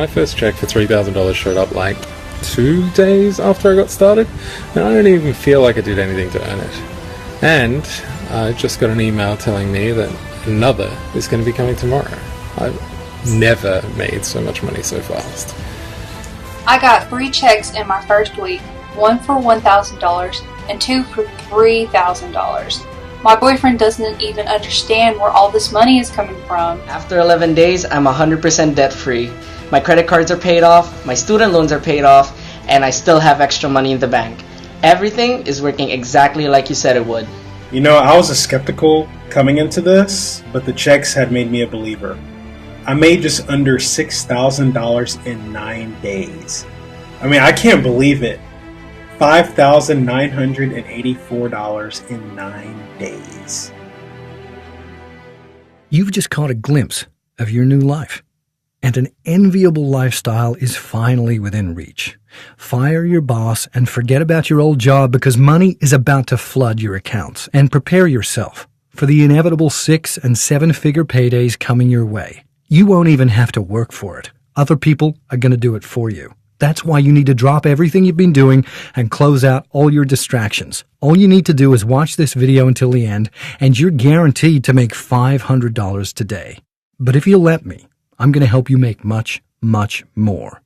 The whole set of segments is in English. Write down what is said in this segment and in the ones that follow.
my first check for $3,000 showed up like 2 days after I got started, and I don't even feel like I did anything to earn it. And I just got an email telling me that another is going to be coming tomorrow. I've never made so much money so fast. I got 3 checks in my first week, one for $1,000 and 2 for $3,000. My boyfriend doesn't even understand where all this money is coming from. After 11 days, I'm 100% debt-free. My credit cards are paid off, my student loans are paid off, and I still have extra money in the bank. Everything is working exactly like you said it would. You know, I was skeptical coming into this, but the checks had made me a believer. I made just under $6,000 in 9 days. I mean, I can't believe it. $5,984 in 9 days. You've just caught a glimpse of your new life. And an enviable lifestyle is finally within reach. Fire your boss and forget about your old job because money is about to flood your accounts. And prepare yourself for the inevitable 6- and 7-figure paydays coming your way. You won't even have to work for it. Other people are going to do it for you. That's why you need to drop everything you've been doing and close out all your distractions. All you need to do is watch this video until the end, and you're guaranteed to make $500 today. But if you'll let me, I'm going to help you make much, much more.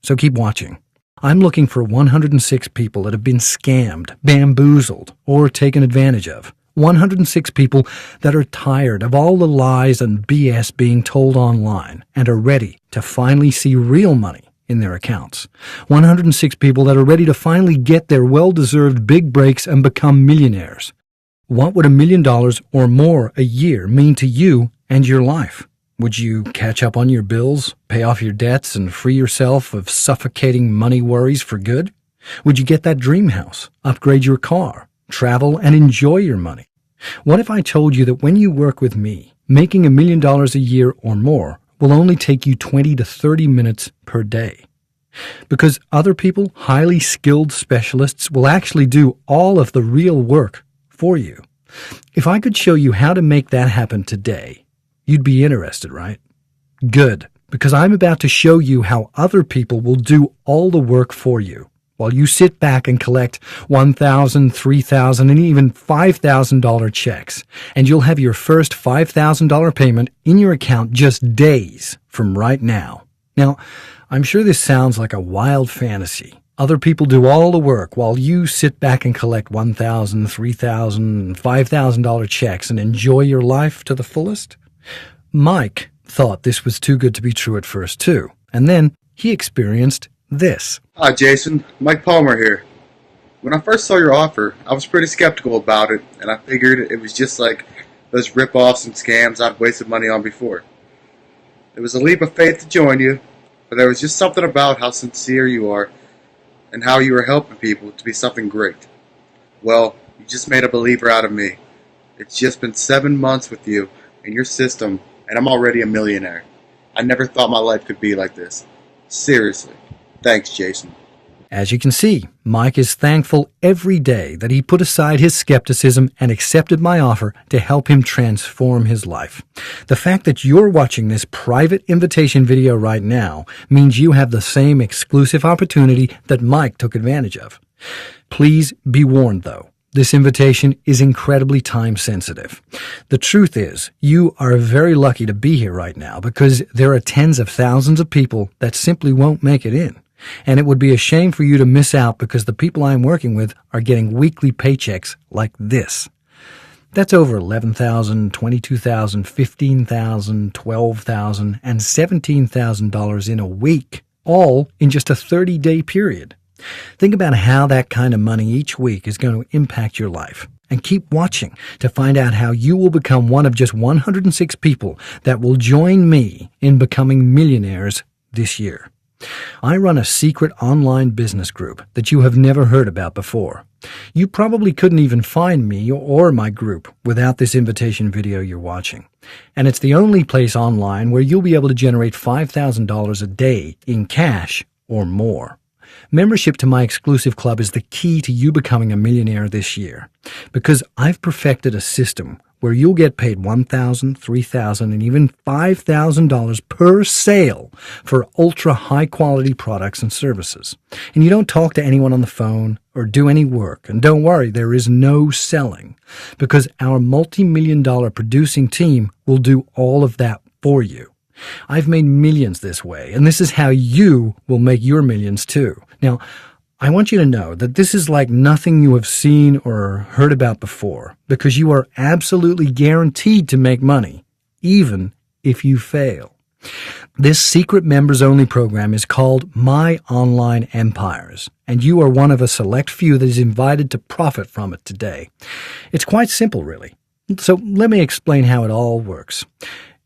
So keep watching. I'm looking for 106 people that have been scammed, bamboozled, or taken advantage of. 106 people that are tired of all the lies and BS being told online and are ready to finally see real money in their accounts. 106 people that are ready to finally get their well-deserved big breaks and become millionaires. What would $1 million or more a year mean to you and your life? Would you catch up on your bills, pay off your debts, and free yourself of suffocating money worries for good? Would you get that dream house, upgrade your car, travel, and enjoy your money? What if I told you that when you work with me, making $1 million a year or more will only take you 20 to 30 minutes per day? Because other people, highly skilled specialists, will actually do all of the real work for you. If I could show you how to make that happen today, you'd be interested, right? Good, because I'm about to show you how other people will do all the work for you, while you sit back and collect $1,000, $3,000, and even $5,000 checks. And you'll have your first $5,000 payment in your account just days from right now. Now, I'm sure this sounds like a wild fantasy. Other people do all the work while you sit back and collect $1,000, $3,000, and $5,000 checks and enjoy your life to the fullest. Mike thought this was too good to be true at first, too. And then he experienced this. Hi, Jason. Mike Palmer here. When I first saw your offer, I was pretty skeptical about it, and I figured it was just like those rip-offs and scams I'd wasted money on before. It was a leap of faith to join you, but there was just something about how sincere you are and how you are helping people to be something great. Well, you just made a believer out of me. It's just been 7 months with you and your system, and I'm already a millionaire. I never thought my life could be like this. Seriously. Thanks, Jason. As you can see, Mike is thankful every day that he put aside his skepticism and accepted my offer to help him transform his life. The fact that you're watching this private invitation video right now means you have the same exclusive opportunity that Mike took advantage of. Please be warned, though. This invitation is incredibly time-sensitive. The truth is, you are very lucky to be here right now because there are tens of thousands of people that simply won't make it in. And it would be a shame for you to miss out because the people I'm working with are getting weekly paychecks like this. That's over $11,000, $22,000, $15,000, $12,000, and $17,000 in a week, all in just a 30-day period. Think about how that kind of money each week is going to impact your life. And keep watching to find out how you will become one of just 106 people that will join me in becoming millionaires this year. I run a secret online business group that you have never heard about before. You probably couldn't even find me or my group without this invitation video you're watching. And it's the only place online where you'll be able to generate $5,000 a day in cash or more. Membership to my exclusive club is the key to you becoming a millionaire this year, because I've perfected a system where you'll get paid $1,000, $3,000, and even $5,000 per sale for ultra high quality products and services. And you don't talk to anyone on the phone or do any work. And don't worry, there is no selling, because our multi-million-dollar producing team will do all of that for you. I've made millions this way, and this is how you will make your millions too. Now, I want you to know that this is like nothing you have seen or heard about before, because you are absolutely guaranteed to make money, even if you fail. This secret members-only program is called My Online Empires, and you are one of a select few that is invited to profit from it today. It's quite simple, really. So let me explain how it all works.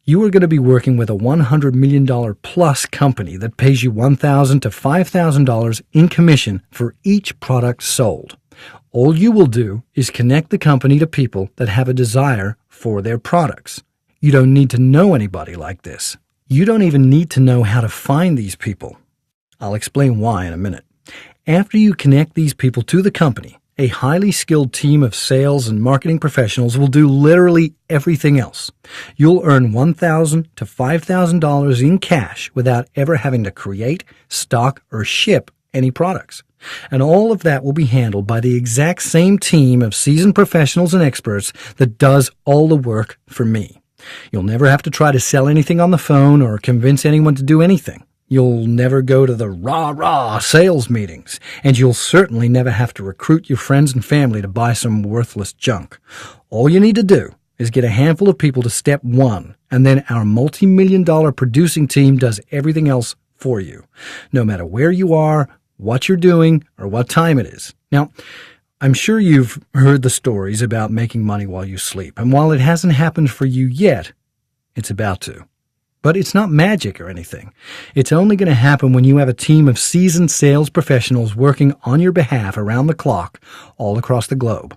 You are going to be working with a $100 million plus company that pays you $1,000 to $5,000 in commission for each product sold. All you will do is connect the company to people that have a desire for their products. You don't need to know anybody like this. You don't even need to know how to find these people. I'll explain why in a minute. After you connect these people to the company, a highly skilled team of sales and marketing professionals will do literally everything else. You'll earn $1,000 to $5,000 in cash without ever having to create, stock, or ship any products. And all of that will be handled by the exact same team of seasoned professionals and experts that does all the work for me. You'll never have to try to sell anything on the phone or convince anyone to do anything. You'll never go to the rah-rah sales meetings, and you'll certainly never have to recruit your friends and family to buy some worthless junk. All you need to do is get a handful of people to step one, and then our multi-million-dollar producing team does everything else for you, no matter where you are, what you're doing, or what time it is. Now, I'm sure you've heard the stories about making money while you sleep, and while it hasn't happened for you yet, it's about to. But it's not magic or anything. It's only going to happen when you have a team of seasoned sales professionals working on your behalf around the clock all across the globe.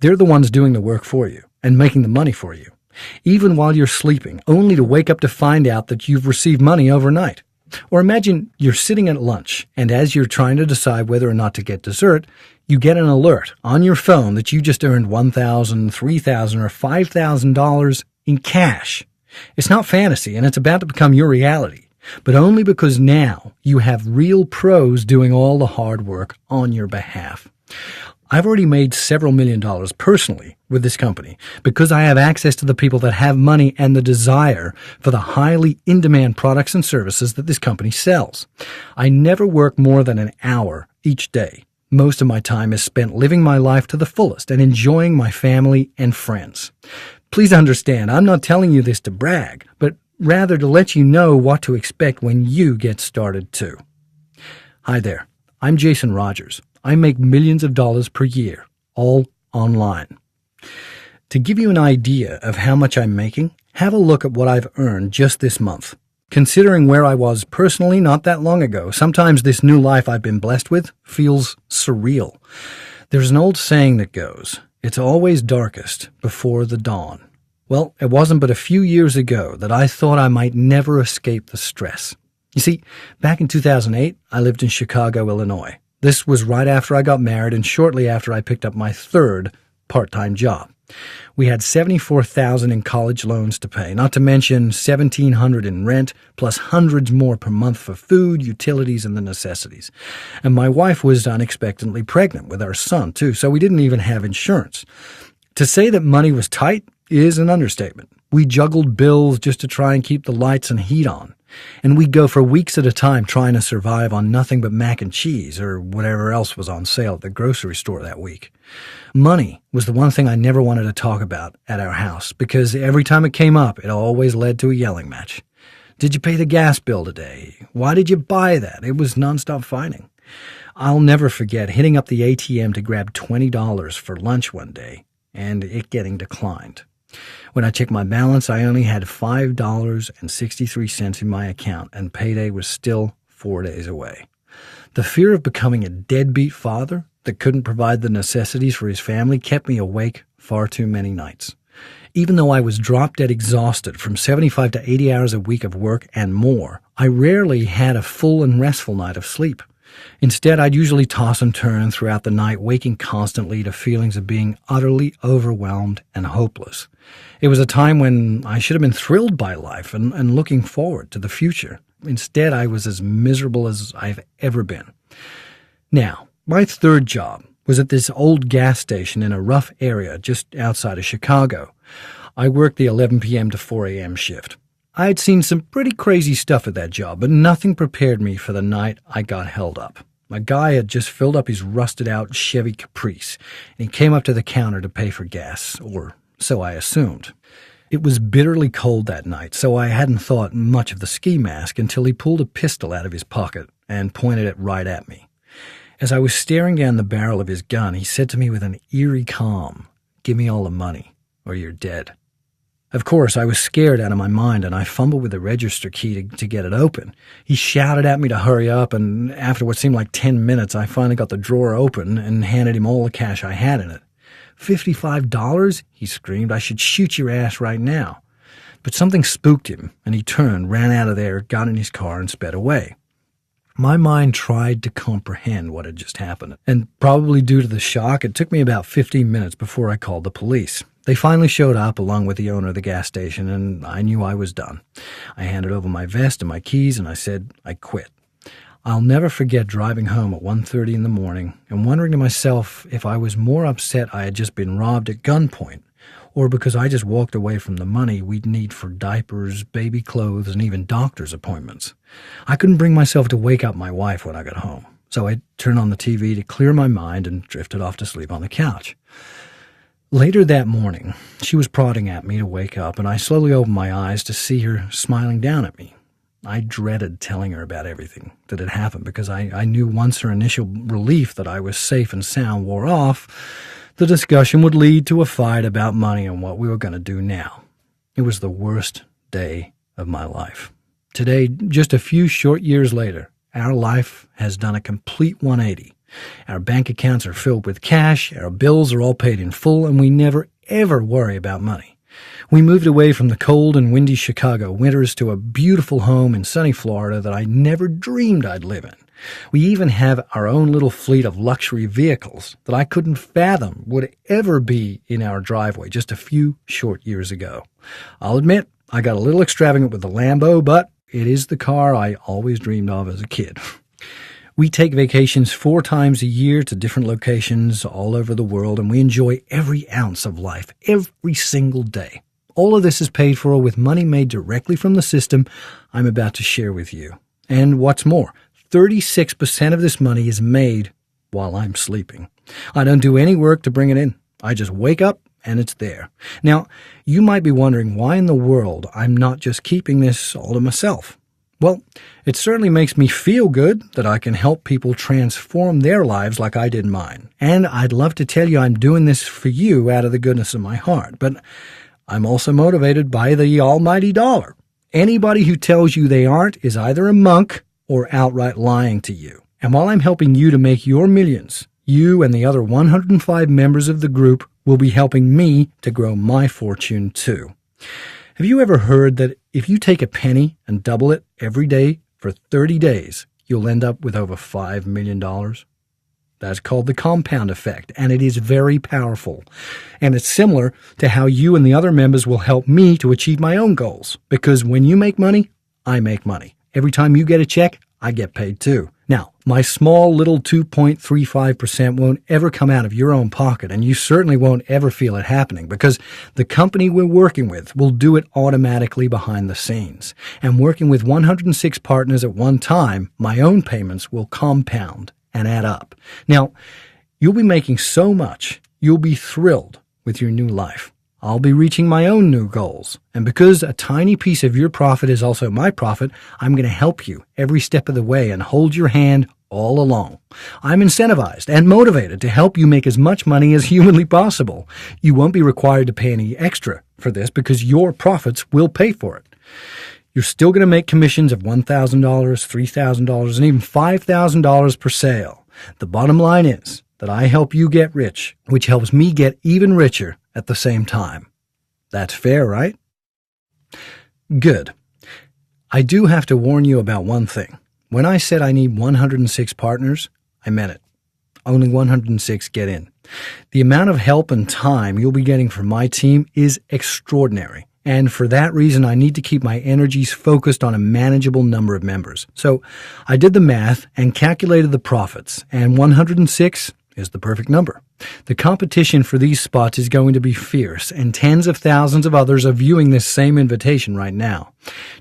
They're the ones doing the work for you and making the money for you, even while you're sleeping, only to wake up to find out that you've received money overnight. Or imagine you're sitting at lunch, and as you're trying to decide whether or not to get dessert, you get an alert on your phone that you just earned $1,000, $3,000, or $5,000 in cash. It's not fantasy, and it's about to become your reality, but only because now you have real pros doing all the hard work on your behalf. I've already made several $1 million personally with this company because I have access to the people that have money and the desire for the highly in-demand products and services that this company sells. I never work more than an hour each day. Most of my time is spent living my life to the fullest and enjoying my family and friends. Please understand, I'm not telling you this to brag, but rather to let you know what to expect when you get started too. Hi there, I'm Jason Rogers. I make millions of dollars per year, all online. To give you an idea of how much I'm making, have a look at what I've earned just this month. Considering where I was personally not that long ago, sometimes this new life I've been blessed with feels surreal. There's an old saying that goes, "It's always darkest before the dawn." Well, it wasn't but a few years ago that I thought I might never escape the stress. You see, back in 2008, I lived in Chicago, Illinois. This was right after I got married and shortly after I picked up my third part-time job. We had $74,000 in college loans to pay, not to mention $1,700 in rent, plus hundreds more per month for food, utilities, and the necessities. And my wife was unexpectedly pregnant with our son, too, so we didn't even have insurance. To say that money was tight is an understatement. We juggled bills just to try and keep the lights and heat on. And we'd go for weeks at a time trying to survive on nothing but mac and cheese or whatever else was on sale at the grocery store that week. Money was the one thing I never wanted to talk about at our house because every time it came up, it always led to a yelling match. Did you pay the gas bill today? Why did you buy that? It was nonstop fighting. I'll never forget hitting up the ATM to grab $20 for lunch one day and it getting declined. When I checked my balance, I only had $5.63 in my account, and payday was still 4 days away. The fear of becoming a deadbeat father that couldn't provide the necessities for his family kept me awake far too many nights. Even though I was drop-dead exhausted from 75 to 80 hours a week of work and more, I rarely had a full and restful night of sleep. Instead, I'd usually toss and turn throughout the night, waking constantly to feelings of being utterly overwhelmed and hopeless. It was a time when I should have been thrilled by life and looking forward to the future. Instead, I was as miserable as I've ever been. Now, my third job was at this old gas station in a rough area just outside of Chicago. I worked the 11 p.m. to 4 a.m. shift. I had seen some pretty crazy stuff at that job, but nothing prepared me for the night I got held up. A guy had just filled up his rusted-out Chevy Caprice, and he came up to the counter to pay for gas, or so I assumed. It was bitterly cold that night, so I hadn't thought much of the ski mask until he pulled a pistol out of his pocket and pointed it right at me. As I was staring down the barrel of his gun, he said to me with an eerie calm, "Give me all the money, or you're dead." Of course, I was scared out of my mind, and I fumbled with the register key to get it open. He shouted at me to hurry up, and after what seemed like 10 minutes, I finally got the drawer open and handed him all the cash I had in it. $55? He screamed. "I should shoot your ass right now." But something spooked him, and he turned, ran out of there, got in his car, and sped away. My mind tried to comprehend what had just happened, and probably due to the shock, it took me about 15 minutes before I called the police. They finally showed up along with the owner of the gas station, and I knew I was done. I handed over my vest and my keys, and I said I quit. I'll never forget driving home at 1:30 in the morning and wondering to myself if I was more upset I had just been robbed at gunpoint, or because I just walked away from the money we'd need for diapers, baby clothes, and even doctor's appointments. I couldn't bring myself to wake up my wife when I got home, so I turned on the TV to clear my mind and drifted off to sleep on the couch. Later that morning, she was prodding at me to wake up, and I slowly opened my eyes to see her smiling down at me. I dreaded telling her about everything that had happened because I knew once her initial relief that I was safe and sound wore off, the discussion would lead to a fight about money and what we were going to do now. It was the worst day of my life. Today, just a few short years later, our life has done a complete 180. Our bank accounts are filled with cash, our bills are all paid in full, and we never, ever worry about money. We moved away from the cold and windy Chicago winters to a beautiful home in sunny Florida that I never dreamed I'd live in. We even have our own little fleet of luxury vehicles that I couldn't fathom would ever be in our driveway just a few short years ago. I'll admit, I got a little extravagant with the Lambo, but it is the car I always dreamed of as a kid. We take vacations 4 times a year to different locations all over the world, and we enjoy every ounce of life, every single day. All of this is paid for with money made directly from the system I'm about to share with you. And what's more, 36% of this money is made while I'm sleeping. I don't do any work to bring it in. I just wake up and it's there. Now, you might be wondering why in the world I'm not just keeping this all to myself. Well, it certainly makes me feel good that I can help people transform their lives like I did mine. And I'd love to tell you I'm doing this for you out of the goodness of my heart. But I'm also motivated by the almighty dollar. Anybody who tells you they aren't is either a monk or outright lying to you. And while I'm helping you to make your millions, you and the other 105 members of the group will be helping me to grow my fortune too. Have you ever heard that if you take a penny and double it every day for 30 days, you'll end up with over $5 million? That's called the compound effect, and it is very powerful. And it's similar to how you and the other members will help me to achieve my own goals. Because when you make money, I make money. Every time you get a check, I get paid too. Now, my small little 2.35% won't ever come out of your own pocket, and you certainly won't ever feel it happening because the company we're working with will do it automatically behind the scenes. And working with 106 partners at one time, my own payments will compound and add up. Now, you'll be making so much, you'll be thrilled with your new life. I'll be reaching my own new goals. And because a tiny piece of your profit is also my profit, I'm going to help you every step of the way and hold your hand all along. I'm incentivized and motivated to help you make as much money as humanly possible. You won't be required to pay any extra for this because your profits will pay for it. You're still going to make commissions of $1,000, $3,000, and even $5,000 per sale. The bottom line is that I help you get rich, which helps me get even richer at the same time. That's fair, right? Good. I do have to warn you about one thing. When I said I need 106 partners, I meant it. Only 106 get in. The amount of help and time you'll be getting from my team is extraordinary. And for that reason, I need to keep my energies focused on a manageable number of members. So I did the math and calculated the profits, and 106 is the perfect number. The competition for these spots is going to be fierce, and tens of thousands of others are viewing this same invitation right now.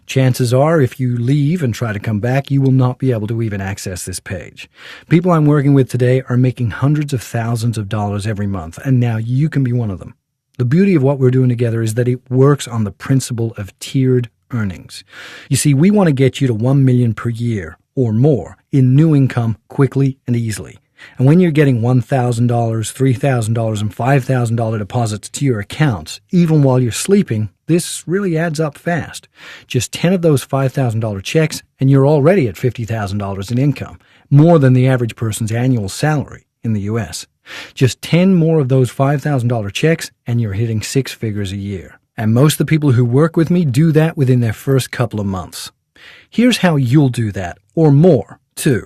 Chances are, if you leave and try to come back, you will not be able to even access this page. People I'm working with today are making hundreds of thousands of dollars every month, and now you can be one of them. The beauty of what we're doing together is that it works on the principle of tiered earnings. You see, we want to get you to $1 million per year or more in new income quickly and easily. And when you're getting $1,000, $3,000, and $5,000 deposits to your accounts, even while you're sleeping, this really adds up fast. Just 10 of those $5,000 checks, and you're already at $50,000 in income, more than the average person's annual salary in the U.S. Just 10 more of those $5,000 checks, and you're hitting six figures a year. And most of the people who work with me do that within their first couple of months. Here's how you'll do that, or more, too.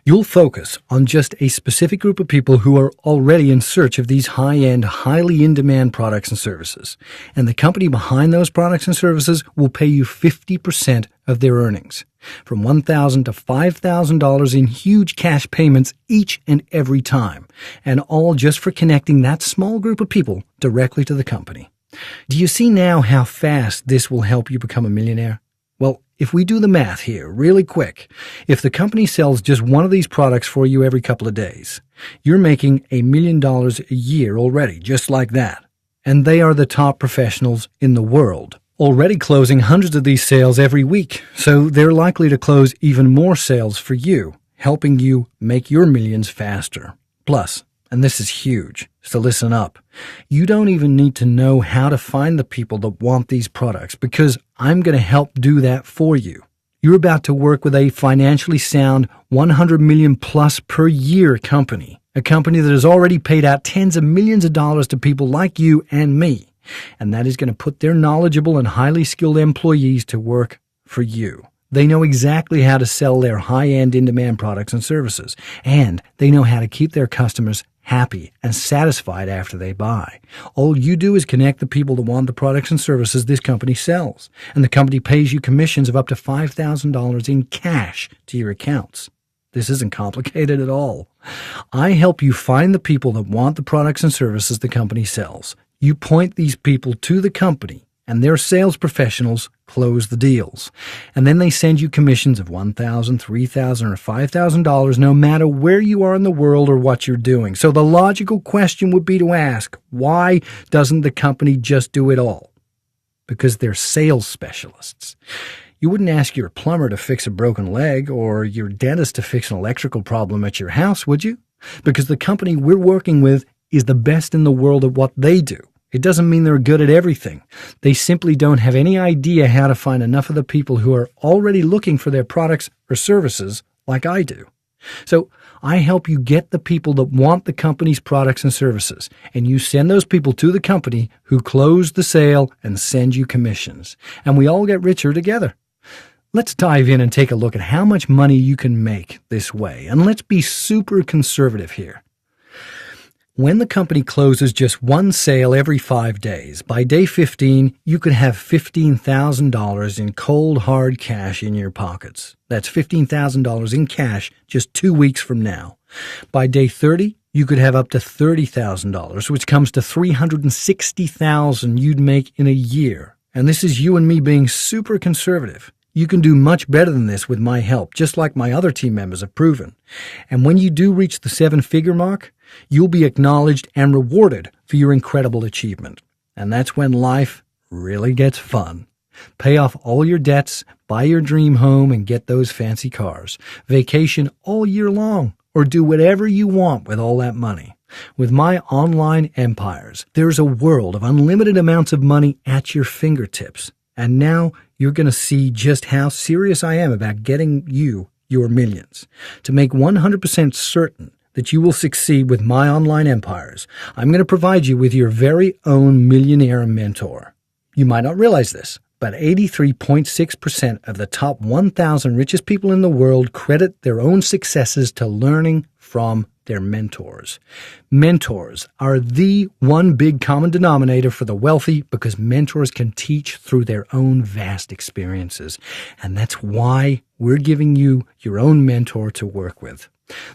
You'll focus on just a specific group of people who are already in search of these high-end, highly in-demand products and services. And the company behind those products and services will pay you 50% of their earnings, from $1,000 to $5,000 in huge cash payments each and every time, and all just for connecting that small group of people directly to the company. Do you see now how fast this will help you become a millionaire? Well, if we do the math here really quick, if the company sells just one of these products for you every couple of days, you're making $1 million a year already, just like that. And they are the top professionals in the world, already closing hundreds of these sales every week. So they're likely to close even more sales for you, helping you make your millions faster. Plus, and this is huge, so listen up, you don't even need to know how to find the people that want these products, because I'm going to help do that for you. You're about to work with a financially sound $100 million plus per year company, a company that has already paid out tens of millions of dollars to people like you and me, and that is going to put their knowledgeable and highly skilled employees to work for you. They know exactly how to sell their high-end in-demand products and services, and they know how to keep their customers happy and satisfied after they buy. All you do is connect the people that want the products and services this company sells, and the company pays you commissions of up to $5,000 in cash to your accounts. This isn't complicated at all. I help you find the people that want the products and services the company sells. You point these people to the company, and their sales professionals close the deals. And then they send you commissions of $1,000, $3,000, or $5,000 no matter where you are in the world or what you're doing. So the logical question would be to ask, why doesn't the company just do it all? Because they're sales specialists. You wouldn't ask your plumber to fix a broken leg or your dentist to fix an electrical problem at your house, would you? Because the company we're working with is the best in the world at what they do. It doesn't mean they're good at everything. They simply don't have any idea how to find enough of the people who are already looking for their products or services like I do. So I help you get the people that want the company's products and services, and you send those people to the company who close the sale and send you commissions. And we all get richer together. Let's dive in and take a look at how much money you can make this way. And let's be super conservative here. When the company closes just one sale every 5 days, by day 15, you could have $15,000 in cold, hard cash in your pockets. That's $15,000 in cash just 2 weeks from now. By day 30, you could have up to $30,000, which comes to $360,000 you'd make in a year. And this is you and me being super conservative. You can do much better than this with my help, just like my other team members have proven. And when you do reach the 7-figure mark, you'll be acknowledged and rewarded for your incredible achievement. And that's when life really gets fun. Pay off all your debts, buy your dream home, and get those fancy cars. Vacation all year long, or do whatever you want with all that money. With my online empires, there's a world of unlimited amounts of money at your fingertips. And now you're going to see just how serious I am about getting you your millions. To make 100% certain that you will succeed with my online empires, I'm going to provide you with your very own millionaire mentor. You might not realize this, but 83.6% of the top 1,000 richest people in the world credit their own successes to learning from their mentors. Mentors are the one big common denominator for the wealthy because mentors can teach through their own vast experiences. And that's why we're giving you your own mentor to work with.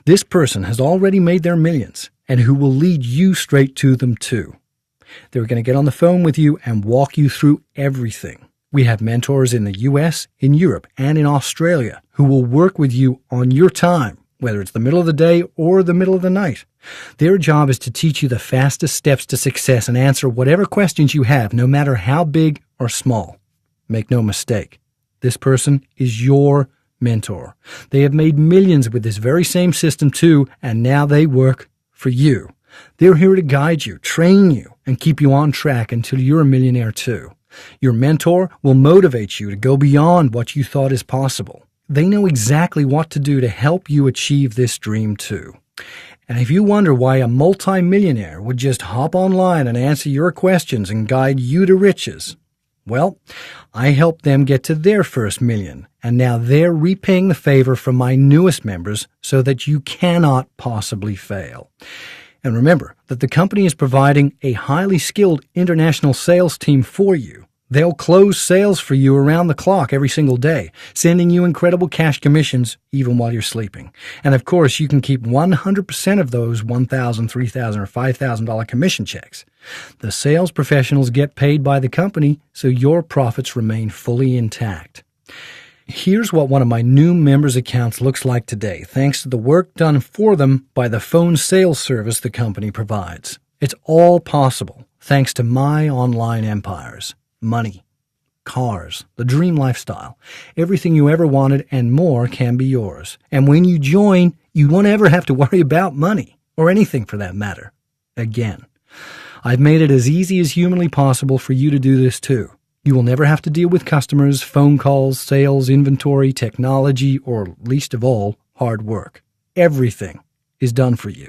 This person has already made their millions and who will lead you straight to them too. They're going to get on the phone with you and walk you through everything. We have mentors in the US, in Europe, and in Australia who will work with you on your time, whether it's the middle of the day or the middle of the night. Their job is to teach you the fastest steps to success and answer whatever questions you have, no matter how big or small. Make no mistake, this person is your mentor. They have made millions with this very same system too, and now they work for you. They're here to guide you, train you, and keep you on track until you're a millionaire too. Your mentor will motivate you to go beyond what you thought is possible. They know exactly what to do to help you achieve this dream too. And if you wonder why a multimillionaire would just hop online and answer your questions and guide you to riches, well, I helped them get to their first million, and now they're repaying the favor from my newest members so that you cannot possibly fail. And remember that the company is providing a highly skilled international sales team for you. They'll close sales for you around the clock every single day, sending you incredible cash commissions even while you're sleeping. And of course, you can keep 100% of those $1,000, $3,000, or $5,000 commission checks. The sales professionals get paid by the company, so your profits remain fully intact. Here's what one of my new members' accounts looks like today, thanks to the work done for them by the phone sales service the company provides. It's all possible thanks to my online empires. Money, cars, the dream lifestyle, everything you ever wanted and more can be yours. And when you join, you won't ever have to worry about money, or anything for that matter, again. I've made it as easy as humanly possible for you to do this too. You will never have to deal with customers, phone calls, sales, inventory, technology, or least of all, hard work. Everything is done for you.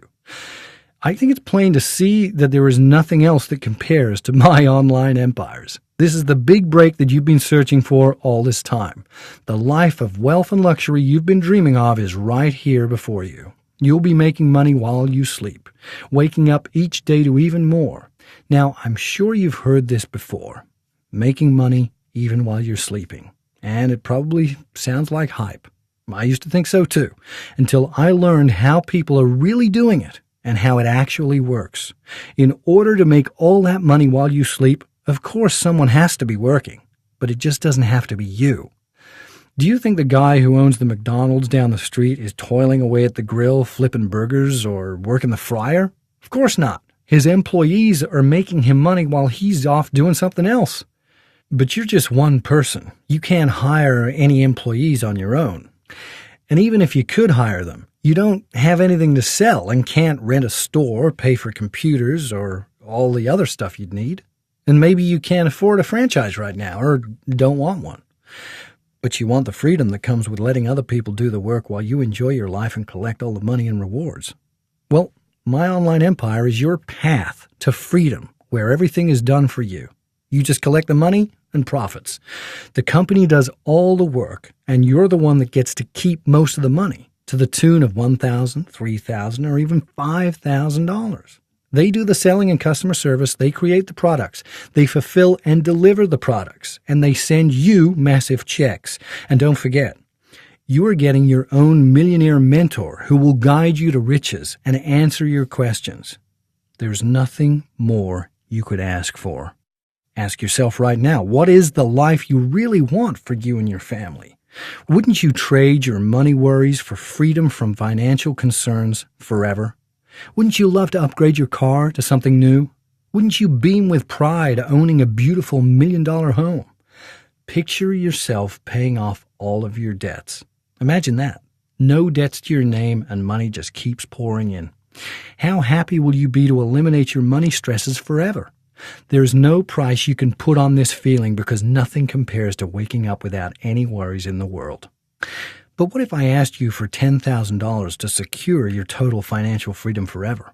I think it's plain to see that there is nothing else that compares to my online empires. This is the big break that you've been searching for all this time. The life of wealth and luxury you've been dreaming of is right here before you. You'll be making money while you sleep, waking up each day to even more. Now, I'm sure you've heard this before. Making money even while you're sleeping. And it probably sounds like hype. I used to think so too, until I learned how people are really doing it and how it actually works. In order to make all that money while you sleep, of course someone has to be working, but it just doesn't have to be you. Do you think the guy who owns the McDonald's down the street is toiling away at the grill, flipping burgers, or working the fryer? Of course not. His employees are making him money while he's off doing something else. But you're just one person. You can't hire any employees on your own. And even if you could hire them, you don't have anything to sell and can't rent a store, pay for computers, or all the other stuff you'd need. And maybe you can't afford a franchise right now or don't want one. But you want the freedom that comes with letting other people do the work while you enjoy your life and collect all the money and rewards. Well, my online empire is your path to freedom where everything is done for you. You just collect the money and profits. The company does all the work, and you're the one that gets to keep most of the money, to the tune of $1,000, $3,000, or even $5,000. They do the selling and customer service, they create the products, they fulfill and deliver the products, and they send you massive checks. And don't forget, you are getting your own millionaire mentor who will guide you to riches and answer your questions. There's nothing more you could ask for. Ask yourself right now, what is the life you really want for you and your family? Wouldn't you trade your money worries for freedom from financial concerns forever? Wouldn't you love to upgrade your car to something new? Wouldn't you beam with pride owning a beautiful $1 million home? Picture yourself paying off all of your debts. Imagine that. No debts to your name and money just keeps pouring in. How happy will you be to eliminate your money stresses forever? There's no price you can put on this feeling because nothing compares to waking up without any worries in the world. But what if I asked you for $10,000 to secure your total financial freedom forever?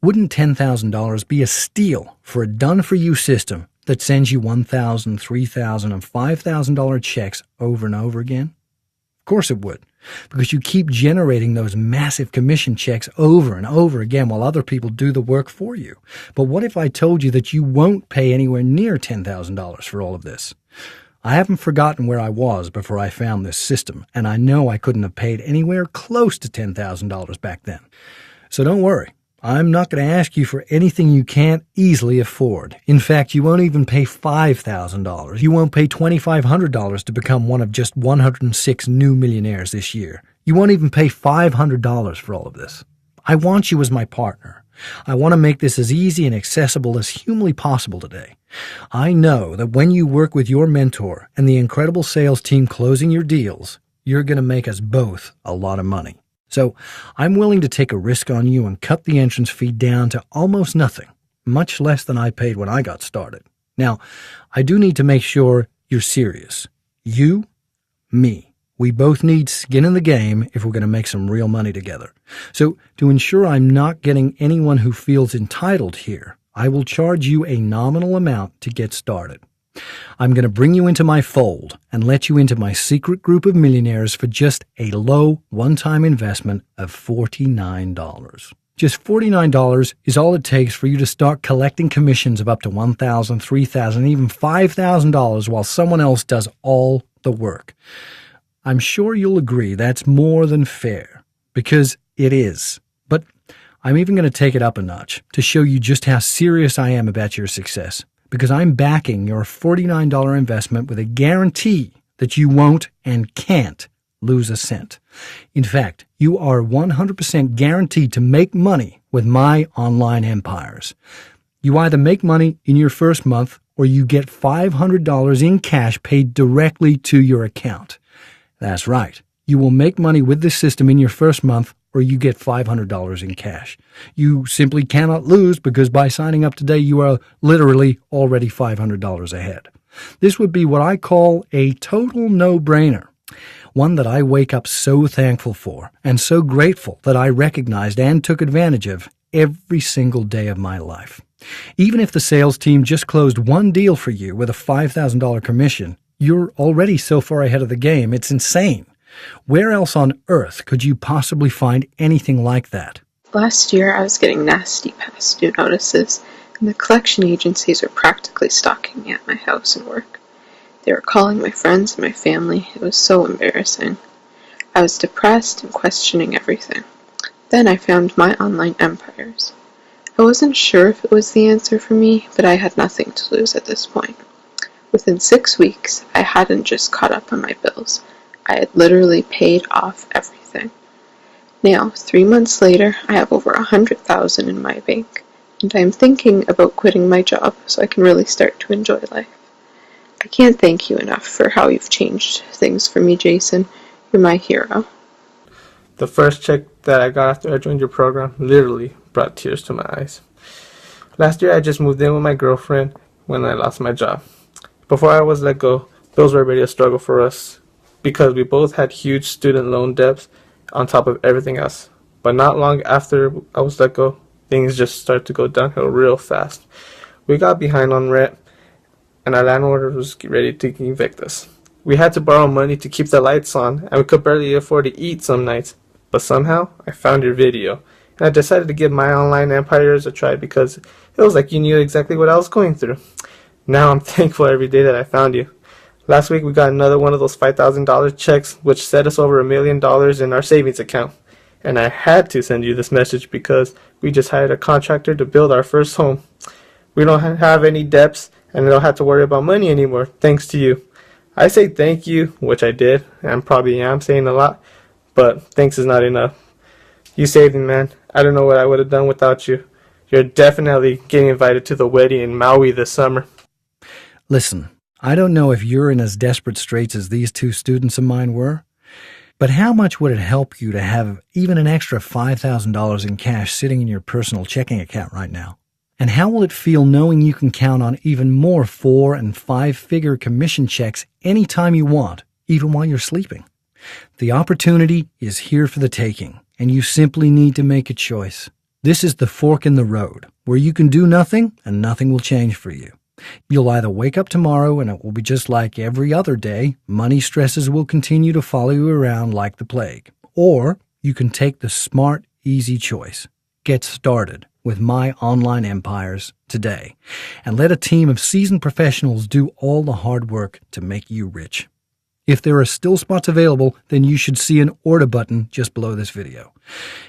Wouldn't $10,000 be a steal for a done-for-you system that sends you $1,000, $3,000, and $5,000 checks over and over again? Of course it would, because you keep generating those massive commission checks over and over again while other people do the work for you. But what if I told you that you won't pay anywhere near $10,000 for all of this? I haven't forgotten where I was before I found this system, and I know I couldn't have paid anywhere close to $10,000 back then. So don't worry. I'm not going to ask you for anything you can't easily afford. In fact, you won't even pay $5,000. You won't pay $2,500 to become one of just 106 new millionaires this year. You won't even pay $500 for all of this. I want you as my partner. I want to make this as easy and accessible as humanly possible today. I know that when you work with your mentor and the incredible sales team closing your deals, you're going to make us both a lot of money. So I'm willing to take a risk on you and cut the entrance fee down to almost nothing, much less than I paid when I got started. Now, I do need to make sure you're serious. You, me. We both need skin in the game if we're going to make some real money together. So to ensure I'm not getting anyone who feels entitled here, I will charge you a nominal amount to get started. I'm going to bring you into my fold and let you into my secret group of millionaires for just a low one-time investment of $49. Just $49 is all it takes for you to start collecting commissions of up to $1,000, $3,000, even $5,000 while someone else does all the work. I'm sure you'll agree that's more than fair, because it is. But I'm even going to take it up a notch to show you just how serious I am about your success, because I'm backing your $49 investment with a guarantee that you won't and can't lose a cent. In fact, you are 100% guaranteed to make money with my online empires. You either make money in your first month or you get $500 in cash paid directly to your account. That's right. You will make money with this system in your first month or you get $500 in cash. You simply cannot lose because by signing up today, you are literally already $500 ahead. This would be what I call a total no-brainer, one that I wake up so thankful for and so grateful that I recognized and took advantage of every single day of my life. Even if the sales team just closed one deal for you with a $5,000 commission, you're already so far ahead of the game, it's insane. Where else on earth could you possibly find anything like that? Last year, I was getting nasty past due notices, and the collection agencies were practically stalking me at my house and work. They were calling my friends and my family. It was so embarrassing. I was depressed and questioning everything. Then I found my online empires. I wasn't sure if it was the answer for me, but I had nothing to lose at this point. Within 6 weeks, I hadn't just caught up on my bills. I had literally paid off everything. Now, 3 months later, I have over $100,000 in my bank, and I am thinking about quitting my job so I can really start to enjoy life. I can't thank you enough for how you've changed things for me, Jason. You're my hero. The first check that I got after I joined your program literally brought tears to my eyes. Last year, I just moved in with my girlfriend when I lost my job. Before I was let go, bills were already a struggle for us because we both had huge student loan debts on top of everything else. But not long after I was let go, things just started to go downhill real fast. We got behind on rent, and our landlord was ready to evict us. We had to borrow money to keep the lights on, and we could barely afford to eat some nights. But somehow, I found your video, and I decided to give my online empires a try because it was like you knew exactly what I was going through. Now I'm thankful every day that I found you. Last week we got another one of those $5,000 checks, which set us over $1 million in our savings account. And I had to send you this message because we just hired a contractor to build our first home. We don't have any debts and don't have to worry about money anymore, thanks to you. I say thank you, which I did, and probably am saying a lot, but thanks is not enough. You saved me, man. I don't know what I would have done without you. You're definitely getting invited to the wedding in Maui this summer. Listen, I don't know if you're in as desperate straits as these two students of mine were, but how much would it help you to have even an extra $5,000 in cash sitting in your personal checking account right now? And how will it feel knowing you can count on even more 4- and 5-figure commission checks anytime you want, even while you're sleeping? The opportunity is here for the taking, and you simply need to make a choice. This is the fork in the road, where you can do nothing and nothing will change for you. You'll either wake up tomorrow and it will be just like every other day, money stresses will continue to follow you around like the plague. Or you can take the smart, easy choice. Get started with My Online Empires today and let a team of seasoned professionals do all the hard work to make you rich. If there are still spots available, then you should see an order button just below this video.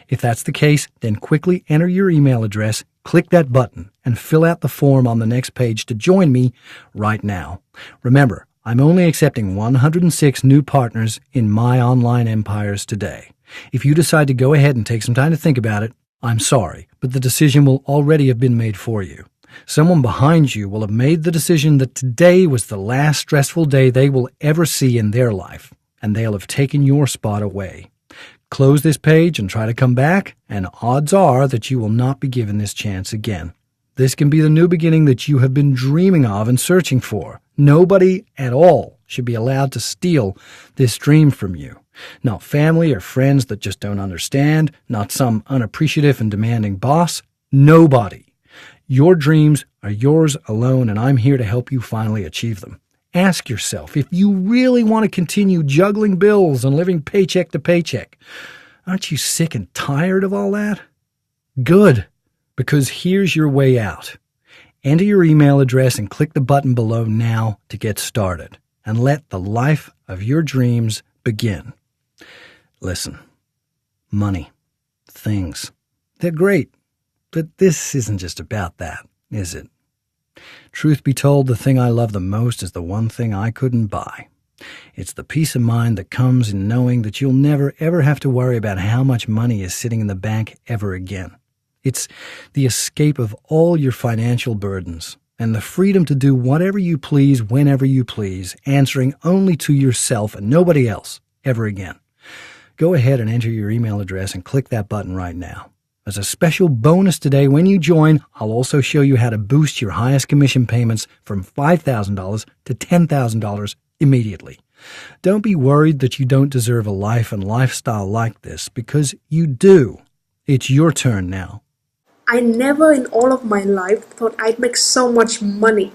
If that's the case, then quickly enter your email address, click that button, and fill out the form on the next page to join me right now. Remember, I'm only accepting 106 new partners in My Online Empires today. If you decide to go ahead and take some time to think about it, I'm sorry, but the decision will already have been made for you. Someone behind you will have made the decision that today was the last stressful day they will ever see in their life, and they'll have taken your spot away. Close this page and try to come back, and odds are that you will not be given this chance again. This can be the new beginning that you have been dreaming of and searching for. Nobody at all should be allowed to steal this dream from you. Not family or friends that just don't understand, not some unappreciative and demanding boss. Nobody. Your dreams are yours alone, and I'm here to help you finally achieve them. Ask yourself if you really want to continue juggling bills and living paycheck to paycheck. Aren't you sick and tired of all that? Good, because here's your way out. Enter your email address and click the button below now to get started, and let the life of your dreams begin. Listen, money, things, they're great. But this isn't just about that, is it? Truth be told, the thing I love the most is the one thing I couldn't buy. It's the peace of mind that comes in knowing that you'll never ever have to worry about how much money is sitting in the bank ever again. It's the escape of all your financial burdens and the freedom to do whatever you please whenever you please, answering only to yourself and nobody else ever again. Go ahead and enter your email address and click that button right now. As a special bonus today, when you join, I'll also show you how to boost your highest commission payments from $5,000 to $10,000 immediately. Don't be worried that you don't deserve a life and lifestyle like this, because you do. It's your turn now. I never in all of my life thought I'd make so much money.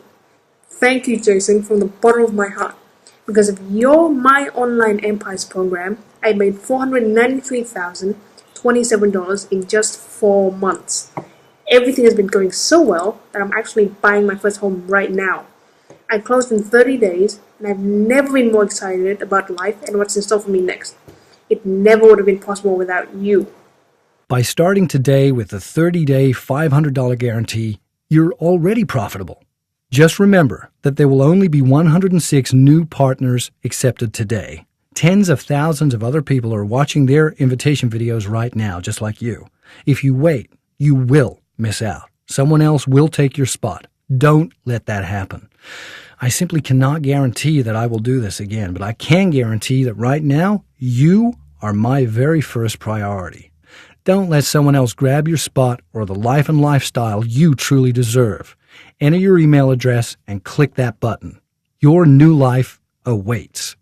Thank you, Jason, from the bottom of my heart. Because of your My Online Empires program, I made $493,027 in just 4 months. Everything has been going so well that I'm actually buying my first home right now. I closed in 30 days, and I've never been more excited about life and what's in store for me next. It never would have been possible without you. By starting today with the 30-day $500 guarantee, you're already profitable. Just remember that there will only be 106 new partners accepted today. Tens of thousands of other people are watching their invitation videos right now, just like you. If you wait, you will miss out. Someone else will take your spot. Don't let that happen. I simply cannot guarantee that I will do this again, but I can guarantee that right now, you are my very first priority. Don't let someone else grab your spot or the life and lifestyle you truly deserve. Enter your email address and click that button. Your new life awaits.